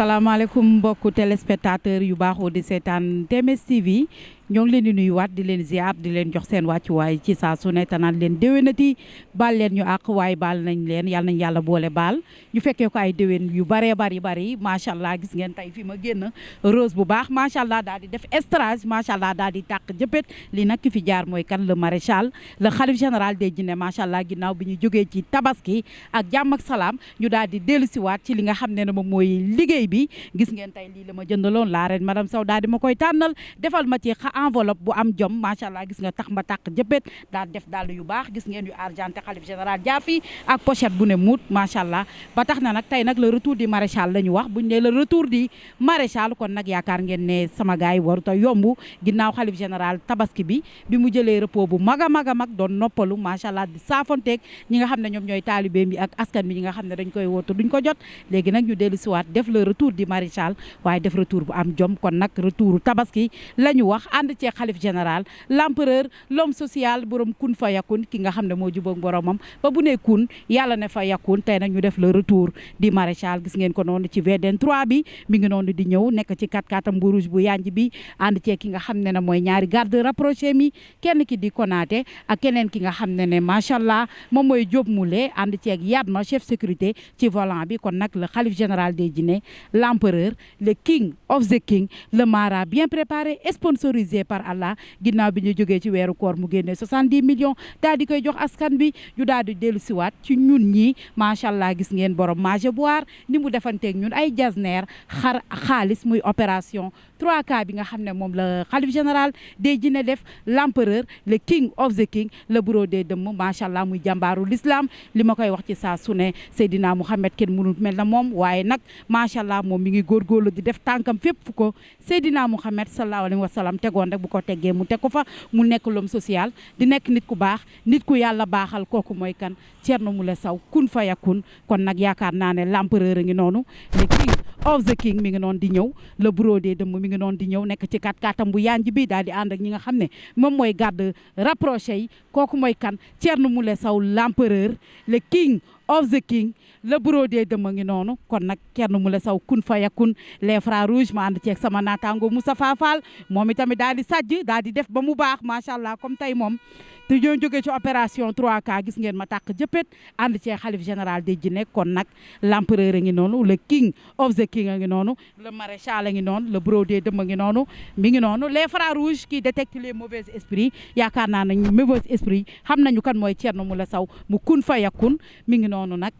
salaamaaleykum mbokku téléspectateur yu baaxoo di seetaan TMS TV ñoo ngi leen di nuyuwaat di leen ziar di leen jox seen wàccuwaay ci saa su ne tanaan leen déwénati baal leen ñu àq waaye baal nañ leen yàlla nañ yàlla boole baal ñu fekkee ko ay déwén yu baree bari macha allah gis ngeen tey fi ma génn rose bu baax macha allah daal di def estrage macha allah daal di tàq jëppët li nag ki fi jaar mooy kan le maréchal le xalif général des jinne macha allah ginnaaw bi ñu jógee ci tabaski ak jàmm ak salaam ñu daal di dellusiwaat ci li nga xam ne moom mooy liggéey bi gis ngeen tey lii la ma jëndaloon la reine madame Sow daal di ma koy tànnal defal ma ci enveloppe bu am jom macha allah gis nga tax ma tàq jëppét daal def dàll yu baax gis ngeen yu argenté xalif général jaafi ak pochette bu ne muut macha allah ba tax na nag tey nag le retour du maréchal la ñu wax buñ ne le retour du maréchal kon nag yaakaar ngeen ne sama gars yi warut a yomb ginnaaw xalif général tabaski bi mu jëlee repos bu mag a mag doon noppalu macha allah di saafonteeg ñi nga xam ne ñoom ñooy taalibe bi ak askan bi ñi nga xam ne dañ koy wootu duñ ko jot léegi nag ñu dellu siwaat def le retour du maréchal waaye def retour bu am jom kon nag retour tabaski la ñu wax ànd ci xalif général l'empereur l'homme social borom kun fa yakun ki nga xam ne moo jubóog boromam ba bu ne kun yàlla ne fa yakun tey nag ñu def le retour du maréchal gis ngeen ko noonu ci VDN 3 bi mi ngi noonu di ñëw nekk ci 4x4 bu rouge bu yanj bi ànd ci ki nga xam ne ne mooy ñaari garde rapproché mi kenn ki di Konaté ak keneen ki nga xam ne ne macha allah moom mooy Diop Moulé ànd ci ak Yadma chef sécurité ci volant bi kon nag le xalif général des jinne l'empereur le king of the king le mara bien préparé sponsorisé par Allah ginnaaw bi ñu jógee ci weeru koor mu génnee 70 millions daal di koy jox askan bi ñu daal di dellu siwaat ci ñun ñi macha allah gis ngeen borom mage boire ni mu defanteeg ñun ay jasneer xaalis muy opération 3K bi nga xam ne moom la xalif général des jinne def l'empereur le king of the king le bureau des dëmm macha allah muy jàmbaaru l'islam li ma koy wax ci saa su ne Seydina Mouhamed kenn mënut mel na moom waaye nag macha allah moom mi ngi góorgóorlu di def tànkam fépp fu ko Seydina Mouhamed sallallahu alayhi wa sallam tegoon rek bu ko teggee mu teg ko fa mu nekk l'homme social di nekk nit ku baax nit ku yàlla baaxal kooku mooy kan Thierno Moule Sow kun fa yakun kon nag yaakaar naa ne l'empereur a ngi noonu le king of the king mi ngi noonu di ñëw le bureau des dëmm mi ngi noonu di ñëw nekk ci 4x4 bu yanj bi daal di ànd ak ñi nga xam ne moom mooy garde rapproché yi kooku mooy kan Thierno Moule Sow l'empereur le king of the king le bureau des dëmm ngi noonu kon nag Thierno Moule Sow kun fa yakun les frères rouges ma ànd ceeg sama naataango Moustapha Fall moom itamit daal di sajj daal di def ba mu baax macha allah comme tey moom te ñoo jógee ci opération 3K gis ngeen ma tàq jëppét ànd ceeg xalif général des jinne kon nag l'empereur a ngi noonu le king of the king a ngi noonu le maréchal a ngi noonu le bureau des dëmm a ngi noonu mi ngi noonu les frères rouges qui détectent les mauvais esprits yaakaar naa nañ mauvais esprits xam nañu kan mooy Thierno Moule Sow mu kun fa yakun mi ngi noonu nag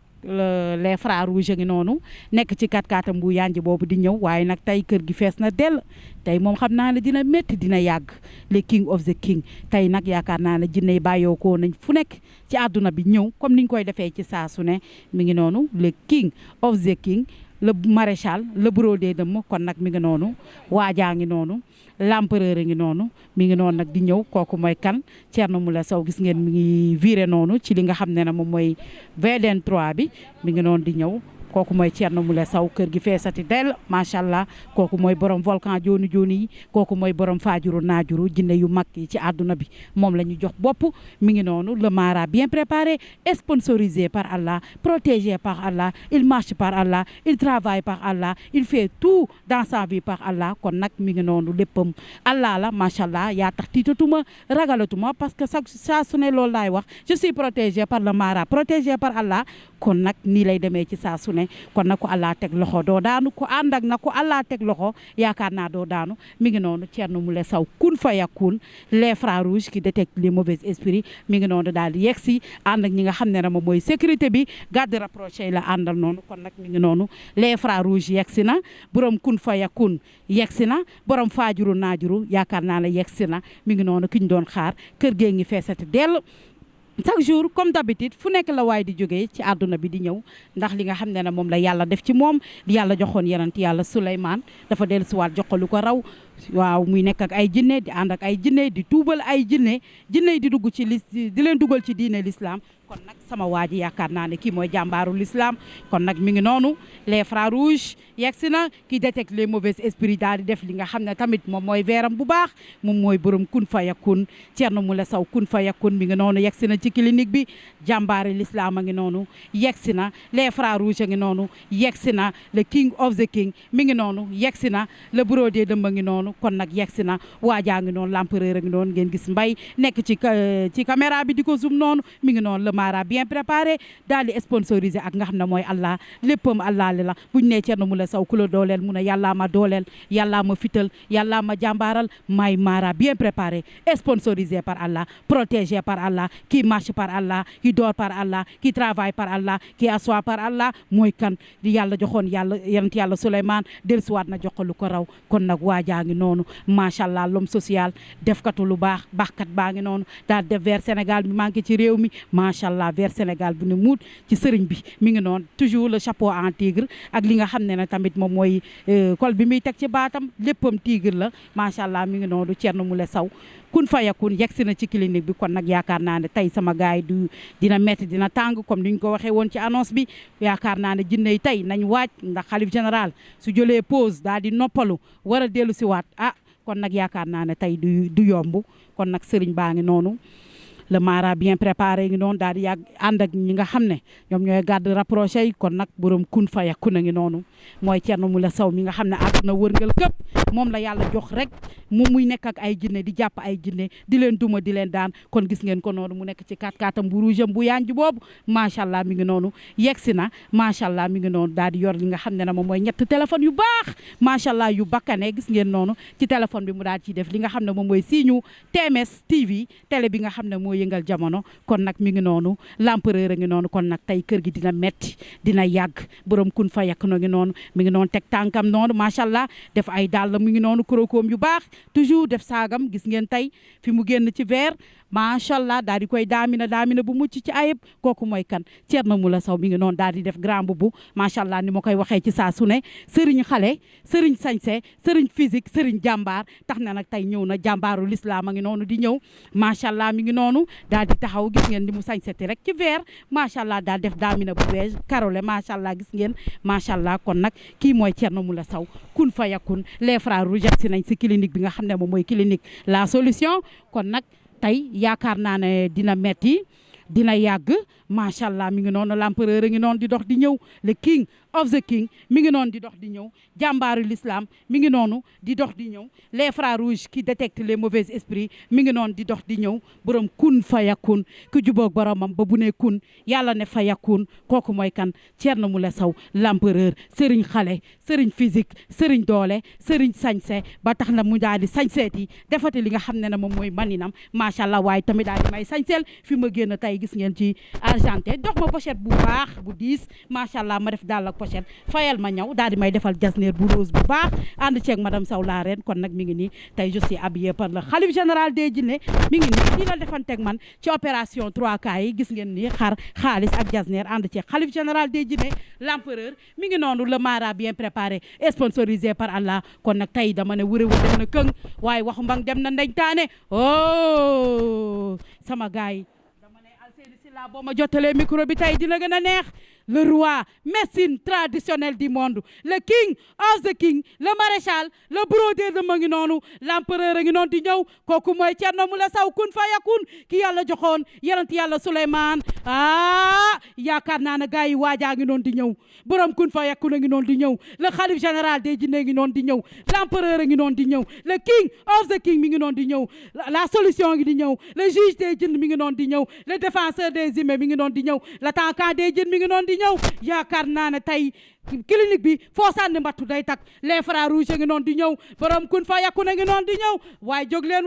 les frères rouges a ngi noonu nekk ci 4x4 bu yanj boobu di ñëw waaye nag tey kër gi fees na dell tey moom xam naa ne dina métti dina yàgg le king of the king tey nag yaakaar naa ne jinne yi bàyyoo ko nañ fu nekk ci àdduna bi ñëw comme niñ koy defee ci saa su ne mi ngi noonu le king of the king le maréchal le bureau des dëmm kon nag mi ngi noonu waajaa ngi noonu l'empereur a ngi noonu mi ngi noonu nag di ñëw kooku mooy kan Thierno Moule Sow gis ngeen mi ngi viré noonu ci li nga xam ne moom mooy VDN 3 bi mi ngi noonu di ñëw kooku mooy Thierno Moule Sow kër gi feesati del macha allah kooku mooy borom volcan jooni jooni yi kooku mooy borom faajuru naajuru jinne yu mag yi ci àdduna bi moom la ñu jox bopp mi ngi noonu le mara bien préparé sponsorisé par Allah protégé par Allah il marche par Allah il travaille par Allah il fait tout dans sa vie par Allah kon nag mi ngi noonu léppam Allah la macha allah yaa tax tiitatuma ragalatuma parce que saa su ne loolu laay wax je suis protégé par le mara protégé par Allah kon nag nii lay demee ci saa su ne kon na ko Allah teg loxo doo daanu ko ànd ak na ko Allah teg loxo yaakaar naa doo daanu mi ngi noonu Thierno Moule Sow kun fa yakun les frères rouges qui détectent les mauvais esprits mi ngi noonu daal di yegsi ànd ak ñi nga xam ne moom mooy sécurité bi garde rapproché la àndal noonu kon nag mi ngi noonu les frères rouges yegsi na borom kun fa yakun yegsi na borom faajuru naajuru yaakaar naa ne yegsi na mi ngi noonu ki ñu doon xaar kër gee ngi feesati dell chaque jour comme d'habitude fu nekk la waay di jógee ci àdduna bi di ñëw ndax li nga xam ne moom la yàlla def ci moom yàlla joxoon yonent yàlla Souleymane dafa dellusiwaat jox ko lu ko raw waaw muy nekk ak ay jinne di ànd ak ay jinne di tuubal ay jinne di dugg ci di leen dugal ci diine l'islam kon nag sama waa ji yaakaar naa ne kii mooy jàmbaaru l'islam kon nag mi ngi noonu les frères rouges yegsi na ki détecte les mauvais esprits daal di def li nga xam ne tamit moom mooy veeram bu baax moom mooy borom kun fayakun Thierno Moule Sow kun fayakun mi ngi noonu yegsi na ci clinique bi jàmbaari l'islam a ngi noonu yegsi na les frères rouges a ngi noonu yegsi na le king of the king mi ngi noonu yegsi na le brodé dëmb a ngi noonu kon nag yegsi na waajaa ngi noonu l'empereur a ngi noonu ngeen gis mbay nekk ci caméra bi di ko zoom noonu mi ngi noonu le mara bien préparé daal di sponsorisé ak nga xam ne mooy Allah léppam Allah li la buñ nee Thierno Moule Sow ku la dooleel mu ne yàllaa ma dooleel yàllaa ma fital yàllaa ma jàmbaaral may mara bien préparé sponsorisé par Allah protégé par Allah qui marche par Allah qui dort par Allah qui travaille par Allah qui assoit par Allah mooy kan di yàlla joxoon yonent yàlla Souleymane dellusiwaat na jox ko lu ko raw kon nag waajaa ngi noonu macha allah l'homme social defkatu lu baax baaxkat baa ngi noonu daal def vers Sénégal bi manqué ci réew mi macha allah vers Sénégal bu ne muut ci sëriñ bi mi ngi noonu toujours le chapeau en tigre ak li nga xam ne tamit moom mooy col bi muy teg ci baatam léppam tigre la macha allah mi ngi noonu Thierno Moule Sow kun fayakun yegsi na ci clinique bi kon nag yaakaar naa ne tey sama gars yi du dina metti dina tàng comme ni ñu ko waxee woon ci annonce bi yaakaar naa ne jinne yi tey nañ waaj ndax xalif général su jëlee pause daal di noppalu war a dellu si waat kon nag yaakaar naa ne tey du yomb kon nag sëriñ baa ngi noonu le mara bien préparé ngi noonu daal di yàgg ànd ak ñi nga xam ne ñoom ñooy garde rapproché yi kon nag borom kun fayakun a ngi noonu mooy Thierno Moule Sow mi nga xam ne àdduna wërngal këpp moom la yàlla jox rek moom muy nekk ak ay jinne di jàpp ay jinne di leen duma di leen daan kon gis ngeen ko noonu mu nekk ci 4x4 bu rouge bu yanj boobu macha allah mi ngi noonu yegsi na macha allah mi ngi noonu daal di yor li nga xam ne moom mooy ñett téléphone yu baax macha allah yu bakkane gis ngeen noonu ci téléphone bi mu daal ciy def li nga xam ne moom mooy signe TMS TV télé bi nga xam ne mooy yëngal jamono kon nag mi ngi noonu l'empereur a ngi noonu kon nag tey kër gi dina metti dina yàgg borom kun fa yàq no ngi noonu mi ngi noonu teg tànkam noonu macha allah def ay dàll mi ngi noonu krokoom yu baax toujours def saagam gis ngeen tey fi mu génn ci verre macha allah daal di koy daamina bu mucc ci ayib kooku mooy kan Thierno Moule Sow mi ngi noonu daal di def grand boubou macha allah ni ma koy waxee ci saa su ne sëriñ xale sëriñ sañse sëriñ physique sëriñ jàmbaar tax na nag tey ñëw na jàmbaaru l'islam a ngi noonu di ñëw macha allah mi ngi noonu daal di taxaw gis ngeen ni mu sañseti rek ci verre macha allah daal def daamina bu beige karole macha allah gis ngeen macha allah kon nag kii mooy Thierno Moule Sow kun fa yakun les frères rouges si nañ si clinique bi nga xam ne moom mooy clinique la solution kon nag tey yaakaar naa ne dina metti dina yàgg macha allah mi ngi noonu l'empereur a ngi noonu di dox di ñëw le king of the king mi ngi noonu di dox di ñëw jàmbaaru l'islam mi ngi noonu di dox di ñëw les frères rouges qui détectent les mauvais esprits mi ngi noonu di dox di ñëw borom kun fayakun ku jubóog boromam ba bu ne kun yàlla ne fayakun kooku mooy kan Thierno Moule Sow l'empereur sëriñ xale sëriñ physique sëriñ doole sëriñ sañse ba tax na mu daal di sañseeti defati li nga xam ne moom mooy maninam macha allah waaye tamit daal di may sañseel fi ma génn tey gis ngeen ci argenté jox ma pochette bu baax bu diis macha allah ma def daal ak pochette fayal ma ñaw daal di may defal jasneer bu rose bu baax ànd ceeg madame Sow la reine kon nag mi ngi nii tey je suis habillé par le khalife général des jinne mi ngi nii lii la defanteeg man ci opération 3K yi gis ngeen ni xar xaalis ak jasneer ànd ceeg khalife général des jinne l'empereur mi ngi noonu le mara bien préparé sponsorisé par Allah kon nag tey dama ne wërëwu dem na këng waaye waxu mbang dem na ndeñ taane oh sama gars yi la boo ma jottalee micro bi tey dina gën a neex le roi médecine traditionnelle du monde le king of the king le maréchal le brodé de ma ngi noonu l'empereur a ngi noonu di ñëw kooku mooy Thierno Moule Sow kun fa yakun ki yàlla joxoon yonent yàlla Souleymane yaakaar naa ne gars yi waajaa ngi noonu di ñëw borom kun fa yakun a ngi noonu di ñëw le khalife général des jinne ngi noonu di ñëw l'empereur a ngi noonu di ñëw le king of the king mi ngi noonu di ñëw la solution ngi di ñëw le juge des jinnes mi ngi noonu di ñëw le défenseur des humains mi ngi noonu di ñëw l'attaquant des jinnes mi ngi noonu di ñëw yaakaar naa ne tey clinique bi foo sànni mbattu day tak les frères rouges ngi noonu di ñëw borom kun fa yakun ngi noonu di ñëw waaye jóg leen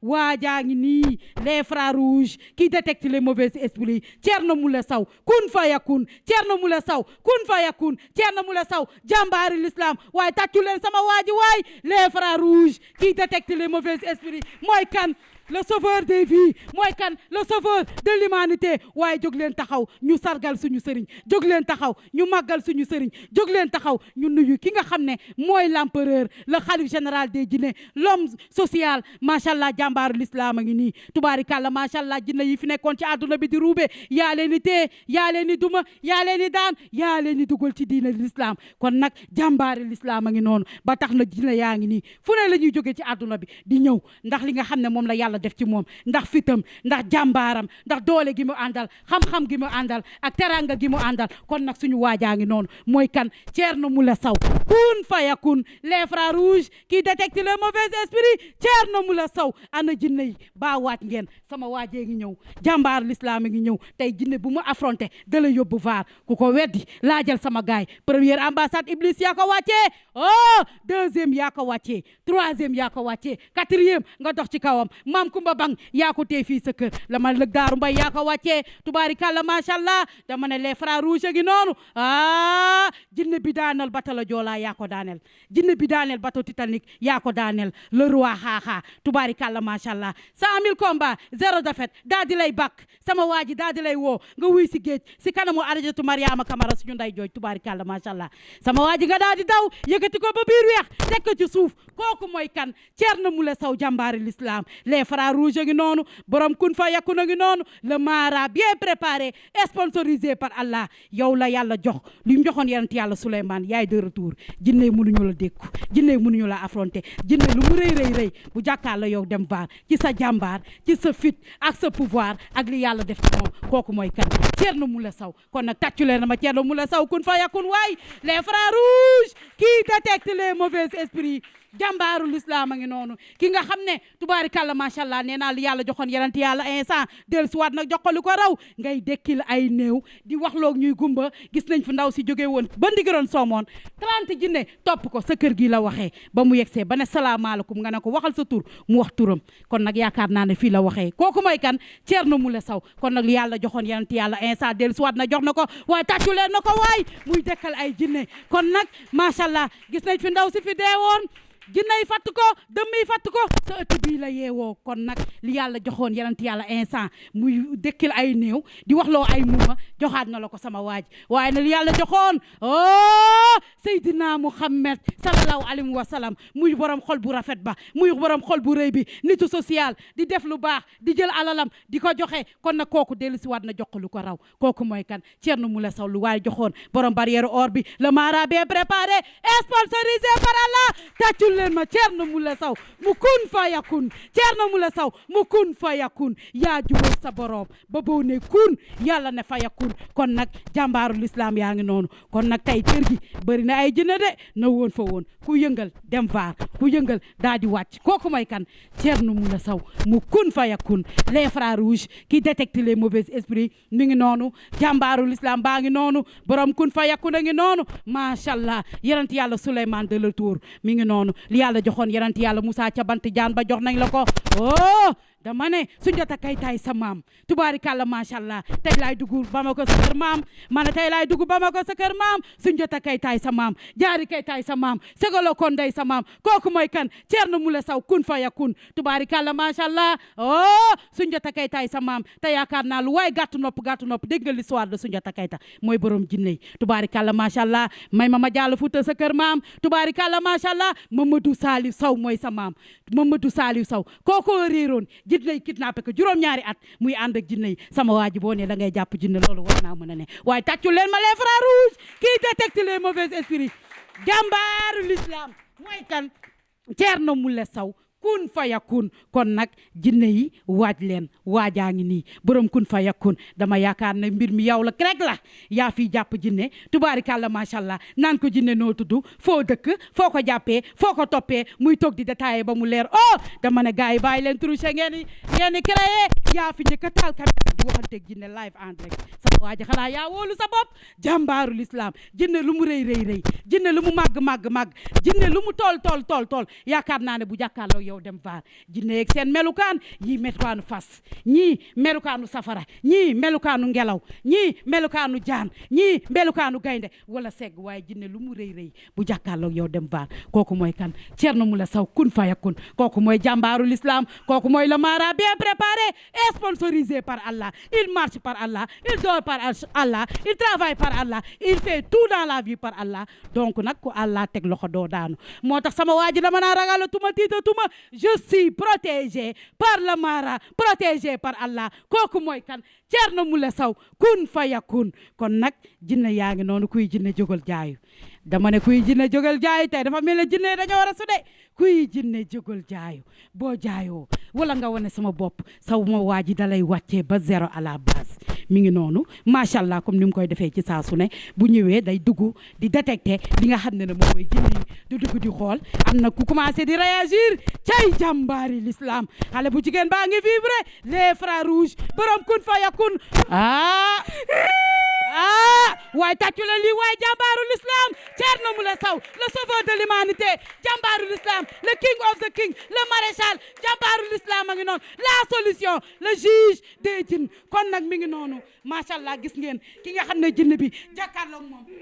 waajaa ngi nii les frères rouges qui détectent les mauvais esprits Thierno Moule Sow kun fa yakun Thierno Moule Sow kun fa yakun Thierno Moule Sow jàmbaari l'islam waaye tàccu leen sama waaji les frères rouges qui détectent les mauvais esprits mooy kan le sauveur des vies mooy kan le sauveur de l'humanité waaye jóg leen taxaw ñu sargal suñu sëriñ jóg leen taxaw ñu màggal suñu sëriñ jóg leen taxaw ñu nuyu ki nga xam ne mooy l'empereur le khalife général des jinne l'homme social macha allah jàmbaaru l'islam a ngi nii tubaarikàlla macha allah jinne yi fi nekkoon ci àdduna bi di ruube yaa leen di téye yaa leen di duma yaa leen di daan yaa leen di dugal ci diine l'islam kon nag jàmbaari l'islam a ngi noonu ba tax na jinne yaa ngi nii fu ne la ñuy jóge ci àdduna bi di ñëw ndax li nga xam ne moom la yàlla def ci moom ndax fitam ndax jàmbaaram ndax doole gi mu àndal xam-xam gi mu àndal ak teranga gi mu àndal kon nag suñu waajaa ngi noonu mooy kan Thierno Moule Sow kun fayakun les frères rouges qui détectent les mauvais esprits Thierno Moule Sow ana jinne yi baa waaj ngeen sama waajee ngi ñëw jàmbaar l'islam ngi ñëw tey jinne bu mu affronté da la yóbbu vaar ku ko weddi laajal sama gaay première ambassade Iblis yaa ko wàccee deuxième yaa ko wàccee troisième yaa ko wàccee quatrième nga dox ci kawam maam Kumba Bang yaa ko tee fii sa kër la ma lëg daaru mbay yaa ko wàccee tubaarikàlla macha allah dama ne les frères rouges gi noonu jinne bi daaneel bato la Joola yaa ko daaneel jinne bi daaneel bato Titanic yaa ko daaneel le roi xaaxaa tubaarikàlla macha allah 100 000 combats 0 défaite daa di lay bakk sama waa ji daa di lay woo nga wuy si géej si kanamu Ajaratu Mariama Kamara suñu nday jooj tubaarikàlla macha allah sama waa ji nga daa di daw yëkkati ko ba biir weex teg ko ci suuf kooku mooy kan Thierno Moule Sow jàmbaari l'islam les frères rouges ngi noonu borom kun fa yakku na ngi noonu le mara bien préparé sponsorisé par Allah yow la yàlla jox li mu joxoon yonent yàlla Souleymane yaay de retour jinne mënuñu la dékku jinne mënuñu la affronter jinne lu mu rëy bu jàkkaar la yow dem vaar ci sa jàmbaar ci sa fit ak sa pouvoir ak li yàlla def ci moom kooku mooy kan Thierno Moule Sow kon nag tàccu leen ma Thierno Moule Sow kun fa yakun waay les frères rouges qui détectent les mauvais esprits jàmbaaru l'islam a ngi noonu ki nga xam ne tubaarikàlla macha allah nee naa li yàlla joxoon yonent yàlla instant del suwaat nag jox ko lu ko raw ngay dekkil ay néew di waxloog ñuy gumba gis nañ fi ndaw si jóge woon ba ndigiroon soomoon 30 jinne topp ko sa kër gi la waxee ba mu yegsee ba ne salaamaaleykum nga ne ko waxal sa tur mu wax turam kon nag yaakaar naa ne fii la waxee kooku mooy kan Thierno Moule Sow kon nag li yàlla joxoon yonent yàlla instant del suwaat na jox na ko waaye tàccu leen na ko waay muy dekkal ay jinne kon nag macha allah gis nañ fi ndaw si fi deewoon jinnay fatt ko dëmmiy fatt ko sa ëtt bii la yeewoo kon nag li yàlla joxoon yonent yàlla instant muy dëkkil ay néew di waxloo ay muuma joxaat na la ko sama waaj waaye na li yàlla joxoon Seydina Muhammad sallallahu alayhi wa sallam muy borom xol bu rafet ba muy borom xol bu rëy bi nitu social di def lu baax di jël alalam di ko joxe kon nag kooku dellu si waat na jox ko lu ko raw kooku mooy kan Thierno Moule Sow lu waaye joxoon borom barrière or bi le mara bien préparé sponsorisé par Allah tàccul leen ma Thierno Moule Sow mu kun fa yakun Thierno Moule Sow mu kun fa yakun yaa juwee sa borom ba boo ne kun yàlla ne fa yakun kon nag jàmbaaru l'islam yaa ngi noonu kon nag tey kër gi bëri na ay jinne de na woon fa woon ku yëngal dem vaar ku yëngal daa di wàcc kooku mooy kan Thierno Moule Sow mu kun fa yakun les frères rouges qui détectent les mauvais esprits mi ngi noonu jàmbaaru l'islam baa ngi noonu borom kun fa yakun a ngi noonu macha allah yonent yàlla Souleymane de la Tour mi ngi noonu li yàlla joxoon yonent yàlla Moussa ca bant jaan ba jox nañ la ko dama ne Soundiata Keita sa maam tubaarikàlla macha allah tey laay dugg Bamako sa kër maam ma ne tey laay dugg Bamako sa kër maam Soundiata Keita sa maam Diary Keita sa maam Segolo Kondé sa maam kooku mooy kan Thierno Moule Sow kun fa yakun tubaarikàlla macha allah Soundiata Keita sa maam te yaakaar naa lu waaye gàttu nopp dégg nga l'histoire de Soundiata Keita mooy borom jinne yi tubaarikàlla macha allah may ma jàll Fuuta sa kër maam tubaarikàlla macha allah Mamadou Saliou Sow mooy sa maam Mamadou Saliou Sow kooku réeroon jinne yi kidnappé ko juróom-ñaari at muy ànd ak jinne yi sama waa ji boo ne da ngay jàpp jinne loolu war naa mën a ne waaye tàccu leen ma les frères rouges qui détectent les mauvais esprits jàmbaaru l'islam mooy kan Thierno Moule Sow kun fa yakun kon nag jinne yi waaj leen waajaa ngi nii borom kun fa yakun dama yaakaar ne mbir mi yow la rek la yaa fi jàpp jinne tubaarikàlla macha allah naan ko jinne noo tudd foo dëkk foo ko jàppee foo ko toppee muy toog di détaillé ba mu leer dama ne gars yi bàyyi leen truche ngeen créé yaa fi njëkk a taal caméra di waxanteeg jinne live en direct sama waa ji xanaa yaa wóolu sa bopp jàmbaaru l'islam jinne lu mu rëy jinne lu mu màgg jinne lu mu tool yaakaar naa ne bu jàkkaarloo yow dem vaar jinne yeeg seen melukaan ñii melukaanu fas ñii melukaanu safara ñii melukaanu ngelaw ñii melukaanu jaan ñii melukaanu gaynde wala segg waaye jinne lu mu rëy bu jàkkaarloo yow dem vaar kooku mooy kan Thierno Moule Sow kun fayakun kooku mooy jàmbaaru l'islam kooku mooy le mara bien préparé et sponsorisé par Allah il marche par Allah il dort par Allah il travaille par Allah il fait tout dans la vie par Allah donc nag ku Allah teg loxo doo daanu moo tax sama waa ji dama naa ragal tuma tiitatuma je suis protégé par le mara protégé par Allah kooku mooy kan Thierno Moule Sow kun fayakun kon nag jinne yaa ngi noonu kuy jinne jógal jaayu dama ne kuy jinne jógal jaayu tey dafa mel ne jinne dañoo war a su de kuy jinne jógal jaayu boo jaayoo wala nga wane sama bopp sama waa ji dalay wàccee ba zéro à la base mi ngi noonu macha allah comme ni mu koy defee ci saa su ne bu ñëwee day dugg di détecter li nga xam ne ne moom mooy jinne yi di dugg di xool am na ku commencé di réagir cay jàmbaari l'islam xale bu jigéen baa ngi vibrer les frères rouges borom kun fa yakun waaye tàccu la lii waaye jàmbaaru l'islam Thierno Moule Sow le sauveur de l'humanité jàmbaaru l'islam le king of the king le maréchal jàmbaaru l'islam a ngi noonu la solution le juge des djinns kon nag mi ngi noonu macha allah gis ngeen ki nga xam ne jinne bi jàkkaarloog moom mi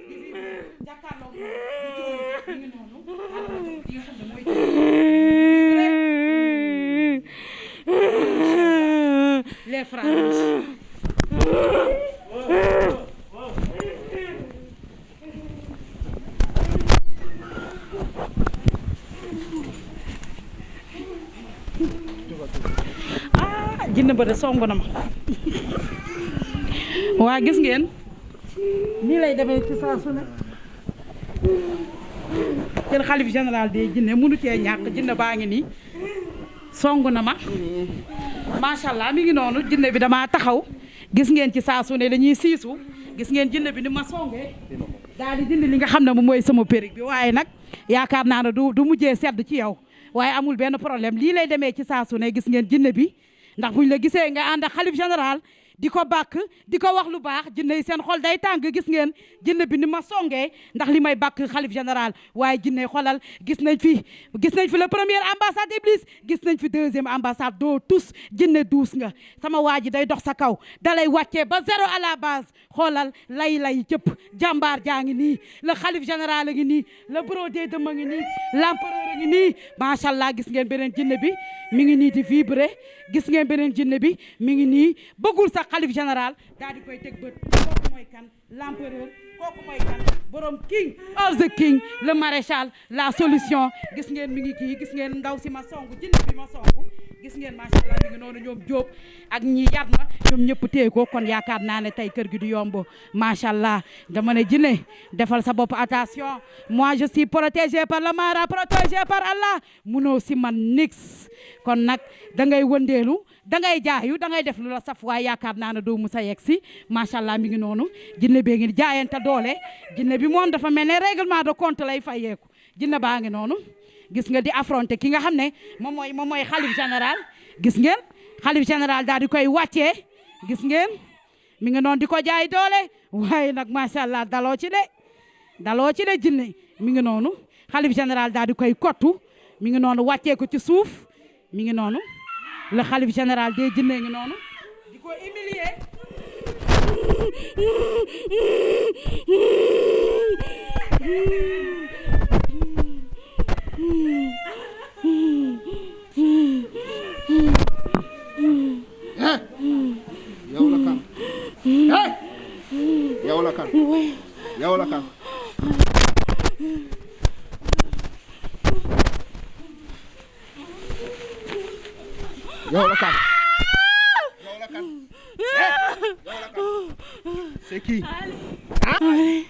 ngi noonu ki nga xam ne mooy les frères jinne ba de songu na ma waa gis ngeen nii lay demee ci saa su ne jël xalif général de jinne mënu cee ñàkk jinne baa ngi nii songu na ma macha allah mi ngi noonu jinne bi damaa taxaw gis ngeen ci saa su ne dañuy siisu gis ngeen jinne bi ni ma songee daal di dindi li nga xam ne moom mooy sama périg bi waaye nag yaakaar naa ne du mujjee sedd ci yow waaye amul benn problème lii lay demee ci saa su ne gis ngeen jinne bi ndax buñ la gisee nga ànd ak xalif général di ko bàkk di ko wax lu baax jinne yi seen xol day tàng gis ngeen jinne bi ni ma songee ndax li may bàkk xalif général waaye jinne xolal gis nañ fi le premier ambassade Iblis gis nañ fi deuxième ambassade doo tous jinne duus nga sama waa ji day dox sa kaw dalay wàccee ba zéro à la base xoolal lay cëpp jàmbaar jaa ngi nii le xalif général a ngi nii le brodé de ma ngi nii l'empereur a ngi nii macha allah gis ngeen beneen jinne bi mi ngi nii di vibrer gis ngeen beneen jinne bi mi ngi nii bëggul sax xalif général daal di koy teg bët kooku mooy kan l'empereur kooku mooy kan borom king of the king le maréchal la solution gis ngeen mi ngi kii gis ngeen ndaw si ma songu jinne bi ma songu gis ngeen macha allah mi ngi noonu ñoom Jóob ak ñi yar ma ñoom ñëpp téye ko kon yaakaar naa ne tey kër gi du yomb macha allah dama ne jinne defal sa bopp attention moi je suis protégé par le mara protégé par Allah munoo si man nix kon nag da ngay wëndeelu da ngay jaayu da ngay def lu la saf waaye yaakaar naa ne doo musa yegg si macha allah mi ngi noonu jinne bee ngi jaayante doole jinne bi moom dafa mel ne règlement de compte lay fayeeku jinne baa ngi noonu gis nga di affronter ki nga xam ne moom mooy xalif général gis ngeen xalif général daal di koy wàccee gis ngeen mi ngi noonu di ko jaay doole waaye nag macha allah daloo ci de jinne mi ngi noonu xalif général daal di koy kottu mi ngi noonu wàccee ko ci suuf mi ngi noonu le xalif général des jinne ngi noonu di ko humilier yow la kan yow la kan yow la kan yow la kan c'est qui Ali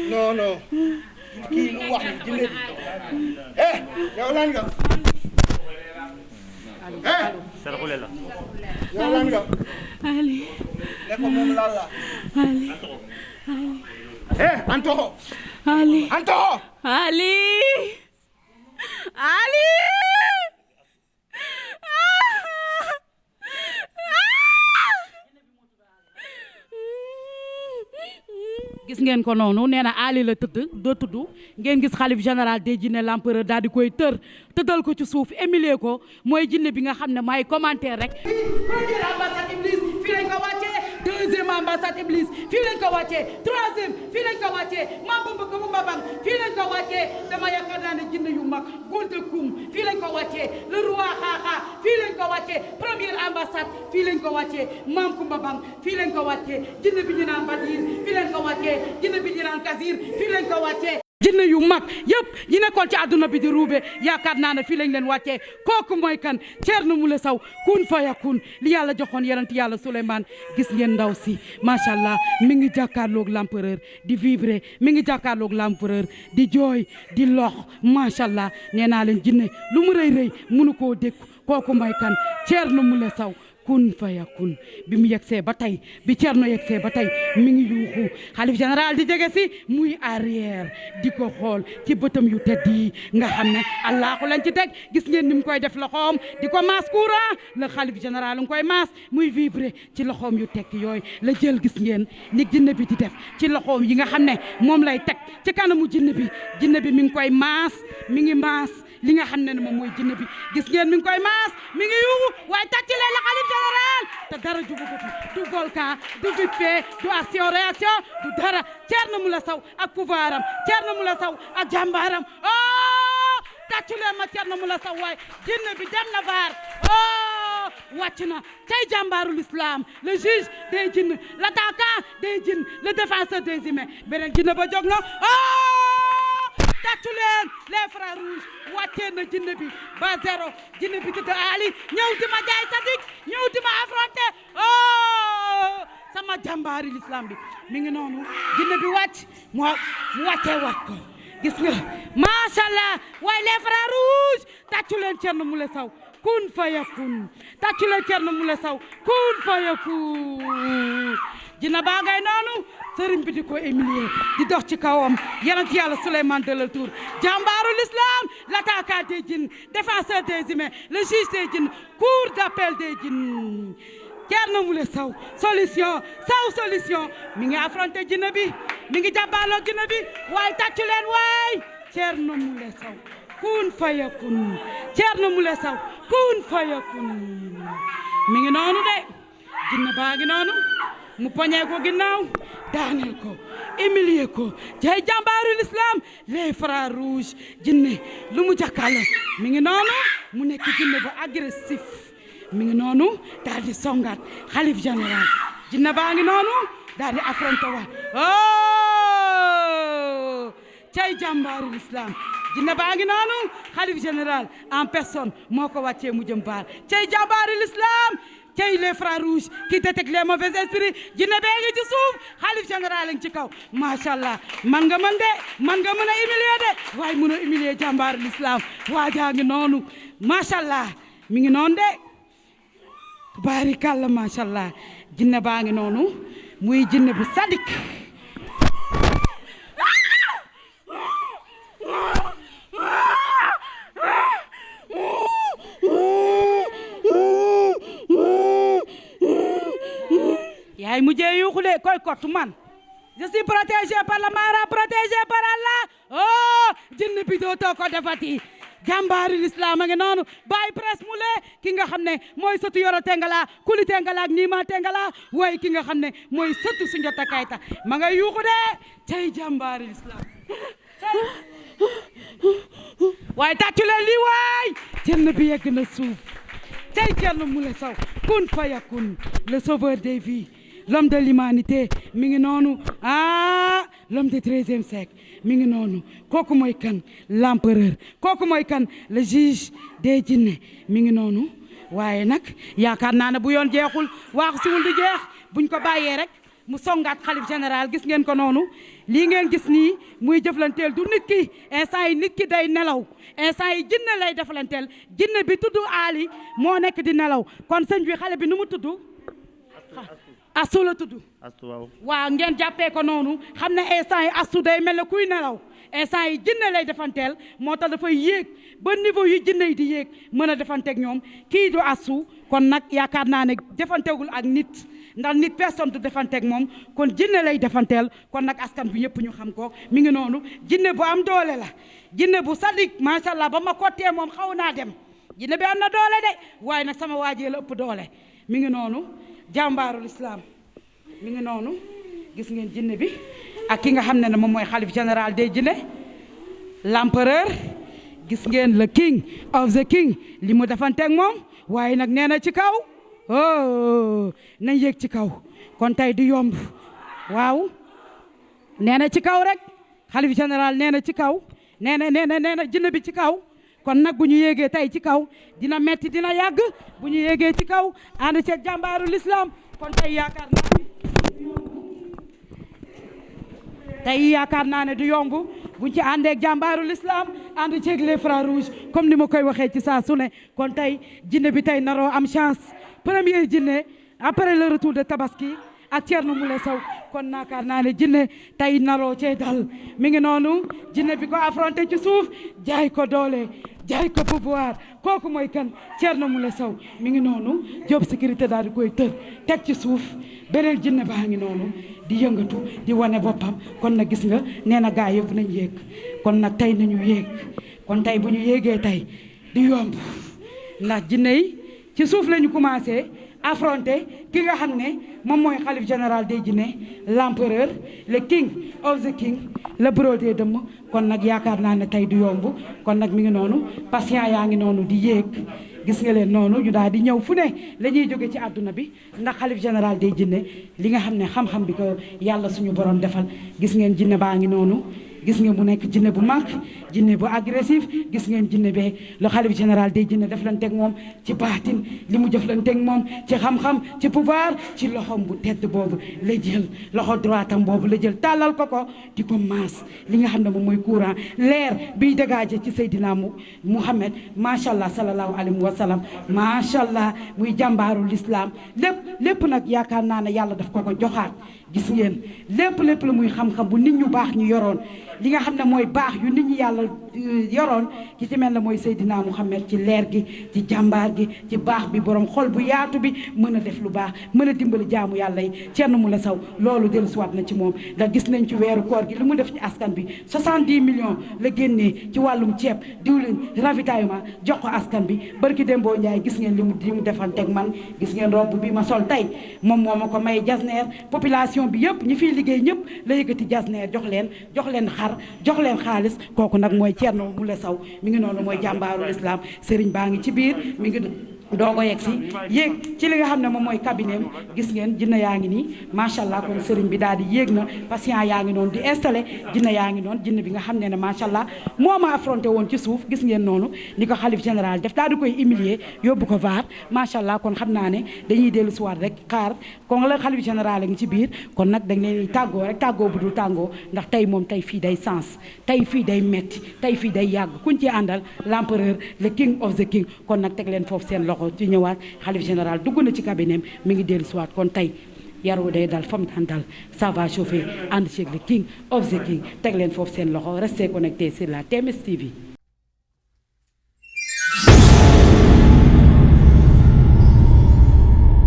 non kii lu wax ni jinne yow lan nga Saraxule la yow lan nga Ali ne ko moom lan la Antoxo Ali Antoxo Ali Ali gis ngeen ko noonu nee na Ali la tudd ngeen gis xalif général des jinne l'empereur daal di koy tëddal ko ci suuf humilier ko mooy jinne bi nga xam ne maay commentaire rek. première ambassade Iblis fii lañ ko wàccee deuxième ambassade Iblis fii lañ ko wàccee troisième fii lañ ko wàccee Mambang fii lañ ko wàccee dama yaakaar naa ne jinne yu mag Golde Koum fii lañ ko wàccee le roi Xaaxa fii lañ ko wàccee première ambassade fii lañ ko wàccee Mam Kumba Bang fii lañ ko wàccee jinne bi ñu naan Badir fii lañ ko wàccee jinne bi ñu naan Kasir fii lañ ko wàccee jinne yu mag yëpp ñi nekkoon ci àdduna bi di ruube yaakaar naa ne fii lañ leen wàccee kooku mooy kan Thierno Moule Sow kun fayakun li yàlla joxoon yonent yàlla Souleymane gis ngeen ndaw si macha allah mi ngi jàkkaarloog l'empereur di vibrer mi ngi jàkkaarloog l'empereur di jooy di lox macha allah nee naa leen jinne lu mu rëy mënu koo dékku kooku mooy kan Thierno Moule Sow kun fayakun bi mu yegsee ba tey bi Thierno yegsee ba tey mi ngi yuuxu xalif général di jege si muy arrière di ko xool ci bëtam yu tedd yi nga xam ne allahu lañ ci teg gis ngeen ni mu koy def loxoom di ko maas courant le xalif général nga koy maas muy vibrer ci loxoom yu tekk yooyu la jël gis ngeen ni jinne bi di def ci loxoom yi nga xam ne moom lay teg ci kanamu jinne bi mi ngi koy maas mi ngi maas li nga xam ne moom mooy jinne bi gis ngeen mi ngi koy maas mi ngi yuuxu waaye tàcc leen la xalif général te dara jugu ko fi du volcan du vite fait du action réaction du dara Thierno Moule Sow ak pouvoir am Thierno Moule Sow ak jàmbaaram oh tàcc leen ma Thierno Moule Sow waaye jinne bi dem na vaar oh wàcc na tey jàmbaarul islam le juge des jinne l'attaquant des jinne le défenseur des humains beneen jinne ba jóg na tàccu leen les frères rouges wàccee na jinne bi ba zéro jinne bi tudd Ali ñëw di ma jaay sadik ñëw di ma affronté oh sama jàmbaari l'islam bi mi ngi noonu jinne bi wàcc mu wàccee wàcc ko gis nga macha allah waaye les frères rouges tàccu leen Thierno Moule Sow kun fayakun tàccu leen Thierno Moule Sow kun fayakun jinne baa ngay noonu sëriñ bi di ko humilier di dox ci kawam yonent yàlla Souleymane de Tour jàmbaaru l'islam l'attaquant des djinns défenseur des humains le juge des djinns cour d'appel des djinns Thierno Moule Sow solution mi ngi affronté jinne bi mi ngi jàbbaarloo jinne bi waaye tàccu leen waay Thierno Moule Sow kun fayakun Thierno Moule Sow kun fayakun mi ngi noonu de jinne baa ngi noonu mu poñee ko ginnaaw daaneel ko humilier ko jay jàmbaaru l'islam les frères rouges jinne lu mu jàkkaarloo mi ngi noonu mu nekk jinne bu agressif mi ngi noonu daal di songaat xalif général jinne baa ngi noonu daal di affronté waat oh cay jàmbaaru l'islam jinne baa ngi noonu xalif général en personne moo ko wàccee mu jëm baar cay jàmbaaru l'islam cey les frères rouges qui détectent les mauvais esprits jinne bee ngi ci suuf xalif général ngi ci kaw macha allah man nga mën a humilier de waaye mën a humilier jàmbaar l'islam waajaa ngi noonu macha allah mi ngi noonu de barikalla macha allah jinne baa ngi noonu muy jinne bu sadik yaay mujjee yuuxu de koy kottu man je suis protégé par le Mara protégé par Allah oh jinne bi dootoo ko defati jàmbaari l'islam a ngi noonu Baye Presse Moule ki nga xam ne mooy sëtu Yoro Tengala Kuli Tengala ak Nima Tengala waaye ki nga xam ne mooy sëtu Soundiata Keita ma nga yuuxu de tey jàmbaari l'islam waaye tàccu leen lii waay jinne bi yegg na suuf tey Thierno Moule Sow kun fayakun le sauveur des vies l'homme de l'humanité mi ngi noonu l'homme du 13e siècle mi ngi noonu kooku mooy kan l'empereur kooku mooy kan le juge des jinne mi ngi noonu waaye nag yaakaar naa ne bu yoon jeexul waaxu siwul di jeex buñ ko bàyyee rek mu songaat xalif général gis ngeen ko noonu lii ngeen gis nii muy jëflanteel du nit ki instant yi nit ki day nelaw instant yi jinne lay deflanteel jinne bi tudd Ali moo nekk di nelaw kon sëñ bi xale bi nu mu tudd astu la tudd waaw ngeen jàppee ko noonu xam ne instant yi astu day mel ne kuy nelaw instant yi jinne lay defanteel moo tax dafay yéeg ba niveau yu jinne yi di yéeg mën a defanteeg ñoom kii du astu kon nag yaakaar naa ne defanteegul ak nit ndax nit personne du defanteeg moom kon jinne lay defanteel kon nag askan bi ñëpp ñu xam ko mi ngi noonu jinne bu am doole la jinne bu sadik macha allah ba ma kottee moom xaw naa dem jinne bi am na doole de waaye nag sama waajee la ëpp doole mi ngi noonu jàmbaarul islam mi ngi noonu gis ngeen jinne bi ak ki nga xam ne moom mooy xalif général des jinne l'empereur gis ngeen le king of the king li mu defanteeg moom waaye nag nee na ci kaw oh nañ yéeg ci kaw kon tey du yomb waaw nee na ci kaw rek xalif général nee na ci kaw nee na jinne bi ci kaw kon nag bu ñu yéegee tey ci kaw dina metti dina yàgg bu ñu yéegee ci kaw ànd ci jàmbaaru l'islam kon tey yaakaar naa ne du yomb buñ ci àndeek jàmbaaru l'islam ànd ceeg les frères rouges comme ni ma koy waxee ci saa su ne kon tey jinne bi tey naroo am chance premier jinne après le retour de Tabaski ak Thierno Moule Sow kon naakaar naa ne jinne tey naroo cee dal mi ngi noonu jinne bi ko affronté ci suuf jaay ko doole jaay ko pouvoir kooku mooy kan Thierno Moule Sow mi ngi noonu job sécurité daal di koy tër teg ci suuf beneen jinne baa ngi noonu di yëngatu di wane boppam kon nag gis nga nee na gaa yëpp nañ yéeg kon nag tey nañu yéeg kon tey bu ñu yéegee tey di yomb ndax jinne yi ci suuf la ñu commencé affronté ki nga xam ne moom mooy xalif général des jinne l'empereur le king of the king le brodé dëmm kon nag yaakaar naa ne tey du yomb kon nag mi ngi noonu patient yaa ngi noonu di yéeg gis nga leen noonu ñu daal di ñëw fu ne la ñuy jóge ci àdduna bi ndax xalif général des jinne li nga xam ne xam-xam bi ko yàlla suñu borom defal gis ngeen jinne baa ngi noonu gis ngeen mu nekk jinne bu mag jinne bu agressif gis ngeen jinne bee le xalif général des jinne def lanteeg moom ci baatin li mu jëf lanteeg moom ci xam-xam ci pouvoir ci loxom bu tedd boobu la jël loxo droitam boobu la jël tàllal ko di ko maas li nga xam ne moom mooy courant leer biy dégagé ci Seydina Muhammad macha allah sallallahu alayhi wa sallam macha allah muy jàmbaaru l'islam lépp nag yaakaar naa ne yàlla daf ko joxaat gis ngeen lépp lu muy xam-xam bu nit ñu baax ñu yoroon li nga xam ne mooy baax yu nit ñi yàlla yoroon ki ci mel ne mooy Seydina Muhammad ci leer gi ci jàmbaar gi ci baax bi borom xol bu yaatu bi mën a def lu baax mën a dimbali jaamu yàlla yi Thierno Moule Sow loolu dellusiwaat na ci moom ndax gis nañ ci weeru koor gi li mu def ci askan bi 70 millions la génnee ci wàllum ceeb diwlin ravitaillement jox ko askan bi barki Dembo Ndiaye gis ngeen li mu defanteeg man gis ngeen robe bi ma sol tey moom moo ma ko may jasneer population bi yëpp ñi fiy liggéey ñëpp la yëkkati jasneer jox leen xar jox leen xaalis kooku nag mooy Thierno Moule Sow mi ngi noonu mooy jàmbaarul islam Serigne baa ngi ci biir mi ngi doogo yegg si yéeg ci li nga xam ne moom mooy cabinet gis ngeen jinne yaa ngi nii macha allah kon Serigne bi daal di yéeg na patient yaa ngi noonu di installé jinne yaa ngi noonu jinne bi nga xam ne macha allah moo ma affronté woon ci suuf gis ngeen noonu ni ko xalif général def daal di koy humilier yóbbu ko vaar macha allah kon xam naa ne dañuy dellu si waat rek xaar kon la xalif général a ngi ci biir kon nag dañ leen tàggoo rek tàggoo bu dul tàggoo ndax tey moom tey fii day sens tey fii day metti tey fii day yàgg kuñ ci àndal l'empereur le king of the king kon nag teg leen foofu seen loxo ci ñëwaat xalif général dugg na ci cabinet mi ngi dellu siwaat kon tey yaru day dal fam daan dal ça va chauffer ànd ceeg le king of the king teg leen foofu seen loxo restez connectés sur la TMS TV